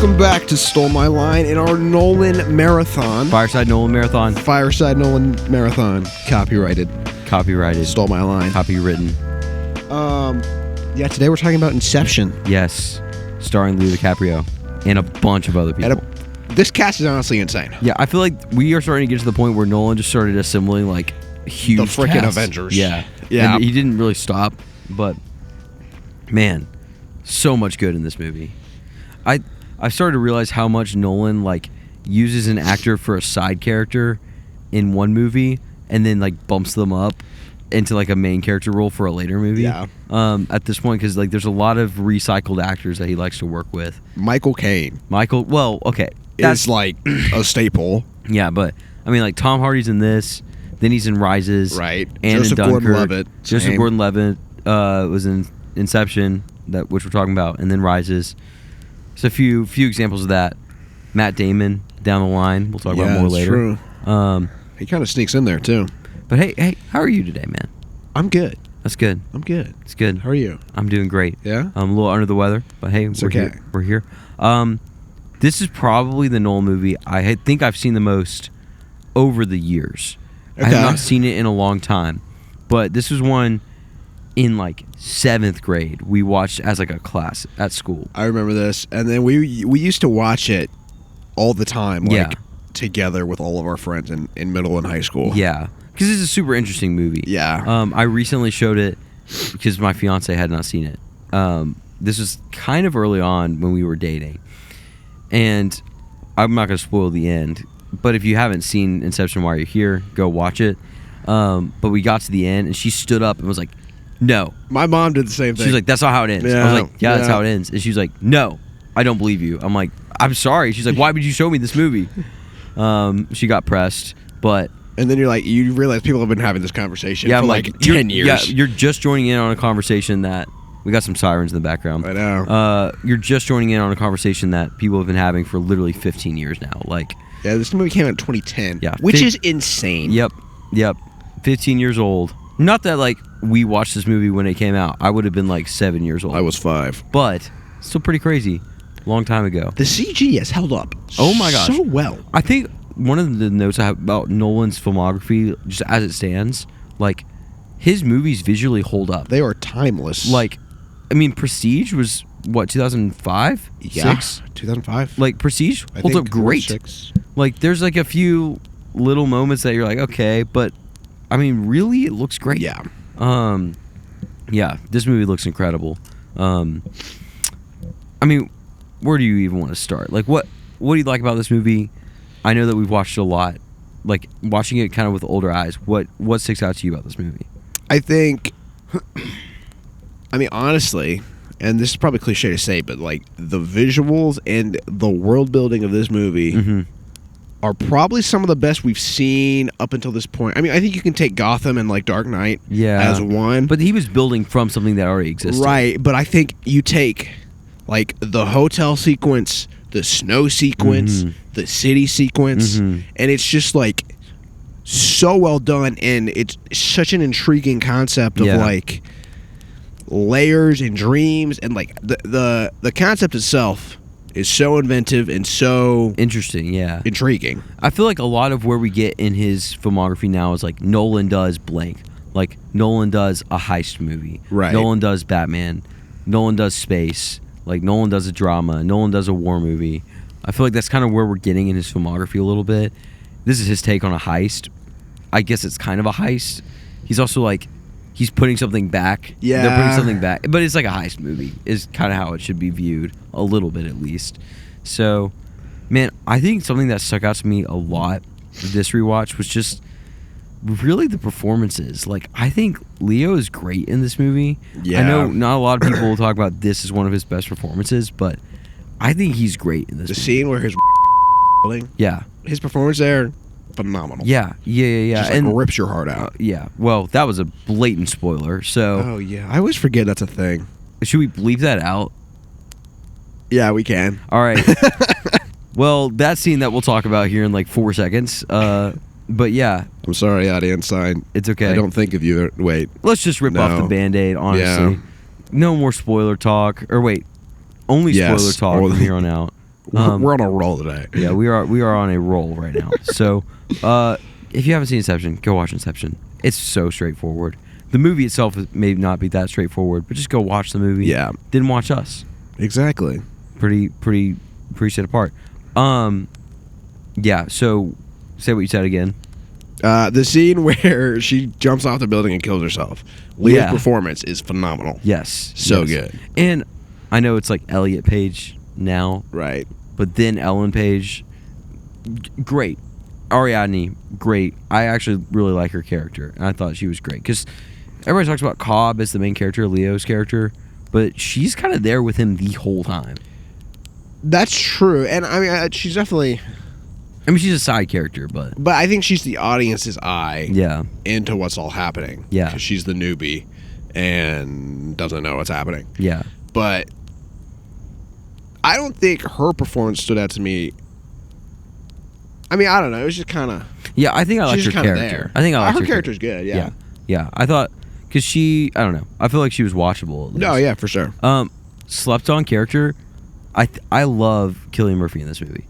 Welcome back to Stole My Line in our Nolan Marathon. Fireside Nolan Marathon. Fireside Nolan Marathon. Copyrighted. Stole My Line. Copywritten. Yeah, today we're talking about Inception. Yes. Starring Leo DiCaprio and a bunch of other people. This cast is honestly insane. Yeah, I feel like we are starting to get to the point where Nolan just started assembling like huge The freaking casts. Avengers. Yeah. Yeah. And he didn't really stop, but man, so much good in this movie. I started to realize how much Nolan like uses an actor for a side character in one movie and then like bumps them up into like a main character role for a later movie. Yeah. At this point, because like there's a lot of recycled actors that he likes to work with. Michael Caine. Well, okay, That's like a staple. Yeah, but I mean, like Tom Hardy's in this, then he's in Rises, Right. And Joseph in Dunkirk. Gordon-Levitt. Joseph Same. Gordon-Levitt was in Inception, which we're talking about, and then Rises. So a few examples of that. Matt Damon down the line. We'll talk about more that's later. True. Um, He kind of sneaks in there too. but hey, how are you today, man? I'm good. That's good. I'm good. It's good. How are you? I'm doing great. Yeah? I'm a little under the weather, but hey, It's we're okay. here. We're here. This is probably the Nolan movie I think I've seen the most over the years. I Okay. have not seen it in a long time, but this was one in like 7th grade we watched as like a class at school. I remember this, and then we used to watch it all the time, like Yeah. together with all of our friends in middle and high school. Yeah, because it's a super interesting movie. Yeah. I recently showed it because my fiance had not seen it. This was kind of early on when we were dating, and I'm not going to spoil the end. But if you haven't seen Inception while you're here, go watch it. But we got to the end, and she stood up and was like, "No." My mom did the same thing. She's like, "That's not how it ends." I Yeah, was like, "Yeah, that's yeah. how it ends." And she's like, "No, I don't believe you." I'm like, "I'm sorry." She's like, "Why would you show me this movie?" She got pressed, but and then you realize people have been having this conversation yeah, for I'm like 10 years. Yeah, you're just joining in on a conversation that we got some sirens in the background. I know. You're just joining in on a conversation that people have been having for literally 15 years now. Like, Yeah, this movie came out in 2010. Yeah. Which is insane. Yep, 15 years old. Not that like we watched this movie when it came out. I would have been like 7 years old. I was 5. But still pretty crazy. Long time ago. The CG has held up. Oh my gosh. So well. I think one of the notes I have about Nolan's filmography, just as it stands, like his movies visually hold up. They are timeless. Like, I mean, Prestige was what, 2005? yeah. 6? 2005. Like Prestige I holds think up great. 6. Like there's like a few little moments that you're like, okay, but I mean, really, it looks great. Yeah. Yeah, this movie looks incredible. I mean, where do you even want to start? Like, what do you like about this movie? I know that we've watched it a lot. Like, watching it kind of with older eyes, what sticks out to you about this movie? I think, I mean, honestly, and this is probably cliche to say, but like the visuals and the world building of this movie are probably some of the best we've seen up until this point. I mean, I think you can take Gotham and like Dark Knight as one. But he was building from something that already existed. Right, but I think you take like the hotel sequence, the snow sequence, the city sequence, and it's just like so well done, and it's such an intriguing concept of like layers and dreams, and like the concept itself is so inventive and so Interesting, yeah. intriguing. I feel like a lot of where we get in his filmography now is like Nolan does blank. Like Nolan does a heist movie. Right. Nolan does Batman. Nolan does space. Like Nolan does a drama. Nolan does a war movie. I feel like that's kind of where we're getting in his filmography a little bit. This is his take on a heist. I guess it's kind of a heist. He's also like, he's putting something back. Yeah. They're putting something back. But it's like a heist movie is kind of how it should be viewed, a little bit at least. So, man, I think something that stuck out to me a lot this rewatch was just really the performances. Like, I think Leo is great in this movie. Yeah. I know not a lot of people will talk about this as one of his best performances, but I think he's great in this The movie. scene where his Yeah. his performance there, phenomenal. Yeah. Just like and rips your heart out. yeah. Well, that was a blatant spoiler. So, Oh yeah, I always forget that's a thing. should we bleep that out? Yeah, we can. All right. Well, that scene that we'll talk about here in like 4 seconds. But yeah, I'm sorry, audience. it's okay. I don't think of you. Wait. Let's just rip off No. the Band-Aid, honestly. Yeah. No more spoiler talk. Or wait, only Yes, spoiler talk or- from here on out. We're on a roll today. Yeah, we are on a roll right now. So, if you haven't seen Inception, go watch Inception. It's so straightforward. The movie itself may not be that straightforward, but just go watch the movie. Yeah. Then watch us. Exactly. Pretty set apart. Yeah. So, say what you said again. The scene where she jumps off the building and kills herself. Leah's performance is phenomenal. Yes. So good. And I know it's like Elliot Page now. Right. But then Ellen Page, great. Ariadne, great. I actually really like her character, and I thought she was great. Because everybody talks about Cobb as the main character, Leo's character, but she's kind of there with him the whole time. That's true. And, I mean, she's definitely... I mean, she's a side character, but I think she's the audience's eye into what's all happening. Yeah. Because she's the newbie and doesn't know what's happening. Yeah. But I don't think her performance stood out to me. I mean, I don't know. It was just kind of... Yeah, I think I liked her character. There. I think I liked her character's good, yeah. Yeah. I thought... Because she... I don't know. I feel like she was watchable, at least. No, yeah, for sure. Slept on character. I love Cillian Murphy in this movie.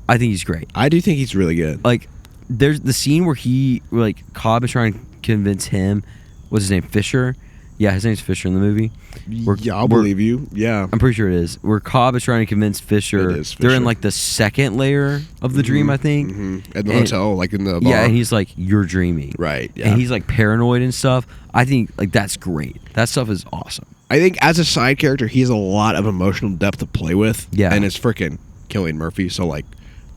I think he's great. I do think he's really good. Like, there's the scene where Cobb is trying to convince him, what's his name, Fisher? Yeah, his name's Fisher in the movie. I'll believe you. Yeah. I'm pretty sure it is. Where Cobb is trying to convince Fisher. It is Fisher. They're in, like, the second layer of the dream, I think. At the hotel, like in the bar. Yeah, and he's like, you're dreaming. Right, yeah. And he's, like, paranoid and stuff. I think, like, that's great. That stuff is awesome. I think as a side character, he has a lot of emotional depth to play with. Yeah. And it's freaking Cillian Murphy, so, like,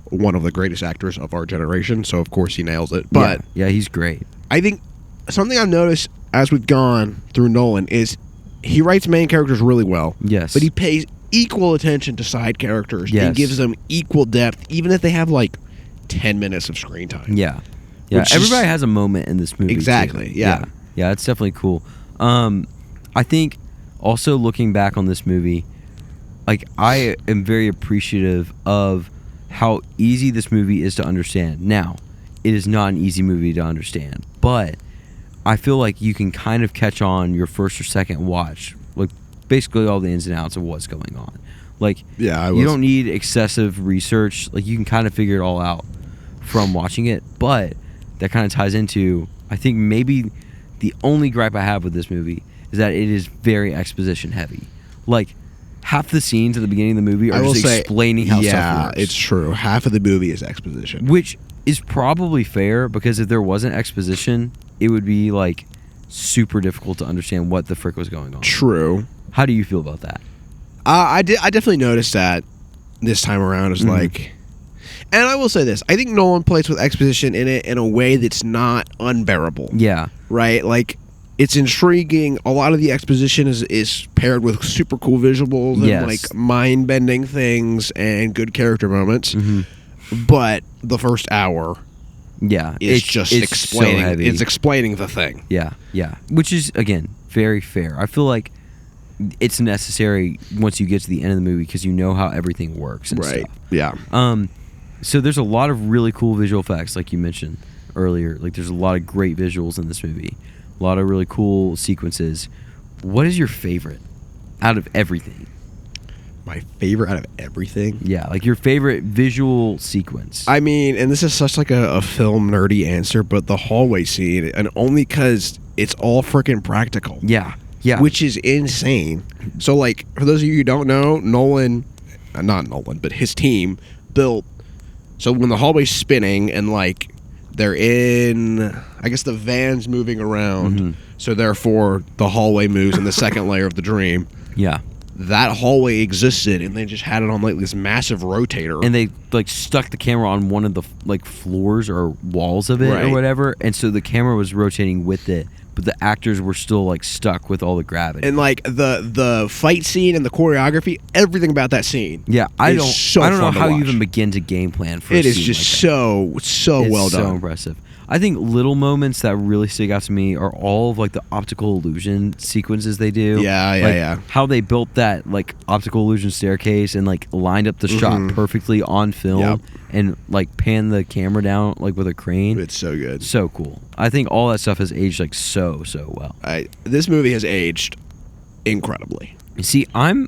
one of the greatest actors of our generation, so of course he nails it. But yeah, he's great. I think something I've noticed as we've gone through Nolan is he writes main characters really well. Yes. But he pays equal attention to side characters and gives them equal depth, even if they have like 10 minutes of screen time. Yeah. Yeah. Everybody has a moment in this movie. Exactly. Too. Yeah. Yeah, it's definitely cool. I think also looking back on this movie, like I am very appreciative of how easy this movie is to understand. Now, it is not an easy movie to understand, but I feel like you can kind of catch on your first or second watch, like basically all the ins and outs of what's going on. Like, you don't need excessive research. Like, you can kind of figure it all out from watching it, but that kind of ties into, I think maybe the only gripe I have with this movie is that it is very exposition heavy. Like, half the scenes at the beginning of the movie are just explaining how stuff works. Yeah, it's true. Half of the movie is exposition. Which is probably fair, because if there wasn't exposition, it would be, like, super difficult to understand what the frick was going on. True. How do you feel about that? I definitely noticed that this time around. Is like... And I will say this. I think Nolan plays with exposition in it in a way that's not unbearable. Yeah. Right? Like... It's intriguing. A lot of the exposition is paired with super cool visuals and like mind-bending things and good character moments. But the first hour, is just explaining. So heavy. It's explaining the thing. Yeah, yeah. Which is again very fair. I feel like it's necessary once you get to the end of the movie because you know how everything works and stuff. Yeah. So there's a lot of really cool visual effects, like you mentioned earlier. Like there's a lot of great visuals in this movie. A lot of really cool sequences. What is your favorite out of everything? My favorite out of everything? Yeah, like your favorite visual sequence. I mean, and this is such like a film nerdy answer, but the hallway scene, and only because it's all freaking practical. Yeah, yeah. Which is insane. So, like, for those of you who don't know, not Nolan, but his team built... So when the hallway's spinning and, like... They're in, I guess the van's moving around, so therefore the hallway moves in the second layer of the dream. Yeah. That hallway existed, and they just had it on like this massive rotator. And they like stuck the camera on one of the like floors or walls of it or whatever, and so the camera was rotating with it, but the actors were still like stuck with all the gravity. And like the fight scene and the choreography, everything about that scene. Yeah, I don't know how you even begin to game plan for. It is just like so well done. So impressive. I think little moments that really stick out to me are all of like the optical illusion sequences they do. Yeah. How they built that like optical illusion staircase and like lined up the shot perfectly on film and like panned the camera down like with a crane. It's so good. So cool. I think all that stuff has aged like so well. This movie has aged incredibly. You see, I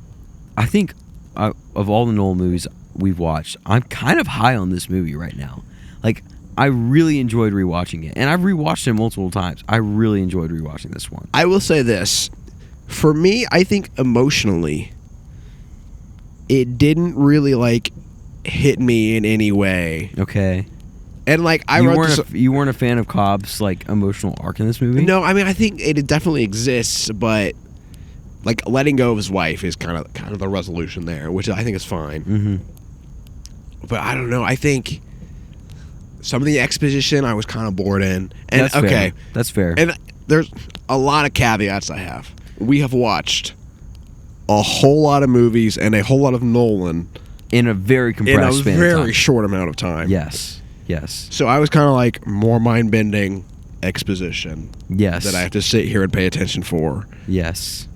think of all the Nolan movies, we've watched, I'm kind of high on this movie right now. Like, I really enjoyed rewatching it, and I've rewatched it multiple times. I really enjoyed rewatching this one. I will say this. For me, I think emotionally, it didn't really, like, hit me in any way. Okay. And, like, you weren't a fan of Cobb's, like, emotional arc in this movie? No, I mean, I think it definitely exists, but, like, letting go of his wife is kind of the resolution there, which I think is fine. Mm-hmm. But I don't know. I think some of the exposition I was kind of bored in. And That's fair. That's fair. And there's a lot of caveats I have. We have watched a whole lot of movies and a whole lot of Nolan in a very compressed span in a of very time. short amount of time. Yes. Yes. So I was kind of like more mind-bending exposition. Yes. That I have to sit here and pay attention for. Yes.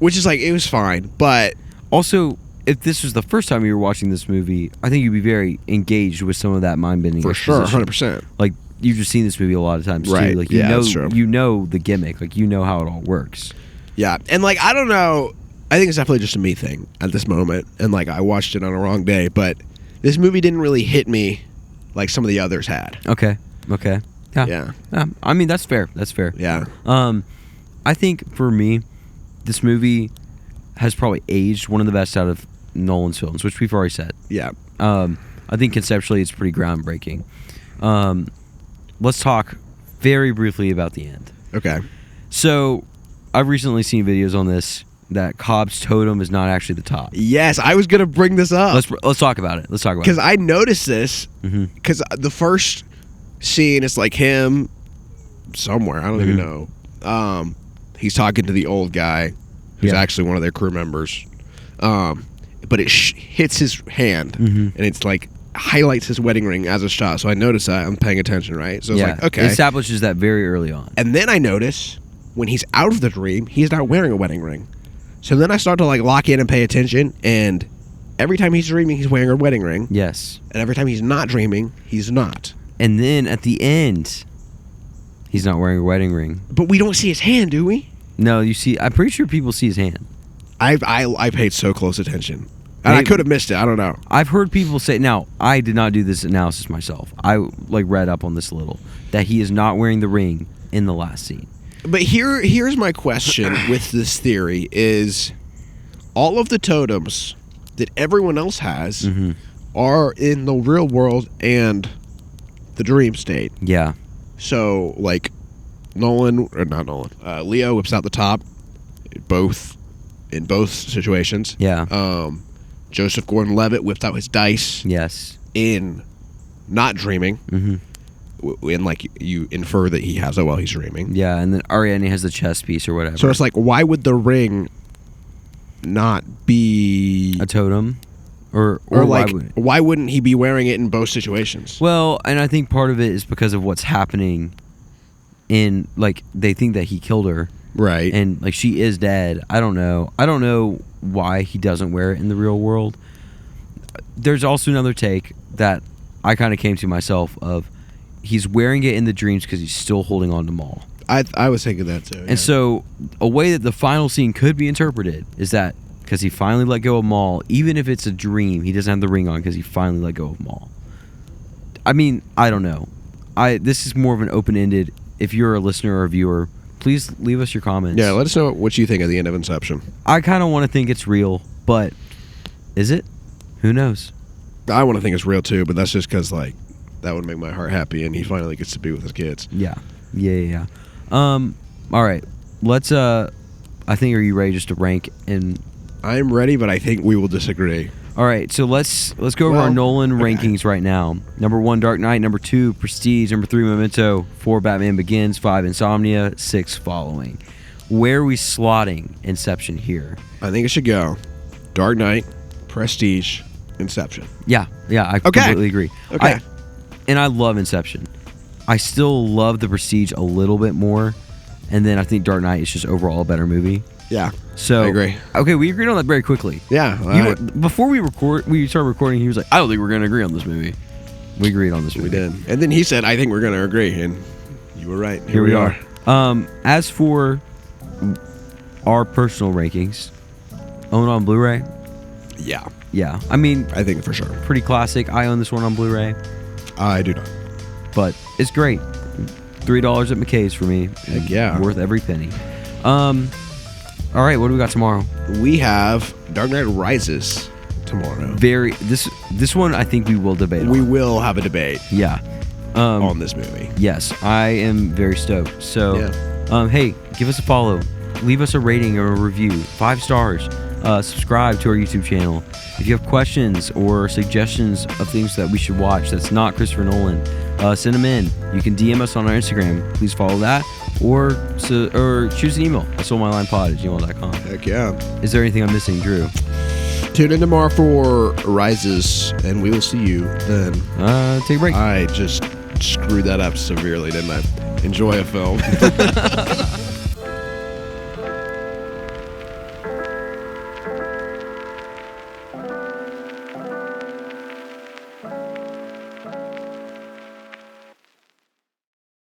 Which is like, it was fine, but also, if this was the first time you were watching this movie, I think you'd be very engaged with some of that mind-bending for sure, exposition. 100%. Like, you've just seen this movie a lot of times right. too. Like, that's true. You know the gimmick. Like, you know how it all works. Yeah, and like, I don't know, I think it's definitely just a me thing at this moment, and like, I watched it on a wrong day, but this movie didn't really hit me like some of the others had. Okay. Yeah. I mean, that's fair. Yeah. I think for me, this movie has probably aged one of the best out of Nolan's films, which we've already said. Yeah. I think conceptually it's pretty groundbreaking. Let's talk very briefly about the end. Okay. So, I've recently seen videos on this that Cobb's totem is not actually the top. Yes, I was gonna bring this up. Let's talk about it. Because I noticed this. Because the first scene is like him somewhere. I don't even know. He's talking to the old guy, who's actually one of their crew members. But it hits his hand, and it's like highlights his wedding ring as a shot. So I noticed that. I'm paying attention, right? So it's like, okay. It establishes that very early on. And then I notice when he's out of the dream, he's not wearing a wedding ring. So then I start to like lock in and pay attention, and every time he's dreaming, he's wearing a wedding ring. Yes. And every time he's not dreaming, he's not. And then at the end, he's not wearing a wedding ring. But we don't see his hand, do we? No, you see. I'm pretty sure people see his hand. I paid so close attention, and I could have missed it. I don't know. I've heard people say. Now, I did not do this analysis myself. I like read up on this a little, that he is not wearing the ring in the last scene. But here's my question with this theory is, all of the totems that everyone else has are in the real world and the dream state. Yeah. So, like, Leo whips out the top, in both situations. Yeah. Joseph Gordon-Levitt whipped out his dice. Yes. In not dreaming. And like you infer that he has it while he's dreaming. Yeah, and then Ariadne has the chess piece or whatever. So it's like, why would the ring not be a totem? Or like, why wouldn't he be wearing it in both situations? Well, and I think part of it is because of what's happening in, like, they think that he killed her. Right. And, like, she is dead. I don't know why he doesn't wear it in the real world. There's also another take that I kind of came to myself of, he's wearing it in the dreams because he's still holding on to Maul. I was thinking that too. And so, a way that the final scene could be interpreted is that because he finally let go of Maul, even if it's a dream, he doesn't have the ring on because he finally let go of Maul. I mean, I don't know. This is more of an open-ended. If you're a listener or a viewer, please leave us your comments. Yeah, let us know what you think of the end of Inception. I kind of want to think it's real, but is it? Who knows? I want to think it's real too, but that's just because, like, that would make my heart happy, and he finally gets to be with his kids. Yeah. All right. Let's. I think. Are you ready just to rank? And I'm ready, but I think we will disagree. All right. So let's go over our Nolan rankings right now. Number 1, Dark Knight. Number 2, Prestige. Number 3, Memento. 4, Batman Begins. 5, Insomnia. 6, Following. Where are we slotting Inception here? I think it should go Dark Knight, Prestige, Inception. Yeah. I completely agree. Okay. And I love Inception. I still love The Prestige a little bit more, and then I think Dark Knight is just overall a better movie. Yeah, so I agree. Okay, we agreed on that very quickly. Yeah. Before we started recording, he was like, I don't think we're going to agree on this movie. We agreed on this movie. We did. And then he said, I think we're going to agree, and you were right. Here we are. As for our personal rankings, own on Blu-ray? Yeah. Yeah, I mean, I think for sure. pretty classic. I own this one on Blu-ray, I do not. but it's great. $3 at McKay's for me. Heck yeah. Worth every penny. All right, what do we got tomorrow? We have Dark Knight Rises tomorrow. This one I think we will debate We on. will have a debate Yeah. on this movie. Yes, I am very stoked. So, hey, give us a follow. Leave us a rating or a review. 5 stars. Subscribe to our YouTube channel. If you have questions or suggestions of things that we should watch that's not Christopher Nolan, send them in. You can DM us on our Instagram. Please follow that. Or choose an email at soulmylinepod@gmail.com. Heck yeah. Is there anything I'm missing, Drew? Tune in tomorrow for Rises, and we will see you then. Take a break. I just screwed that up severely, didn't I? Enjoy a film.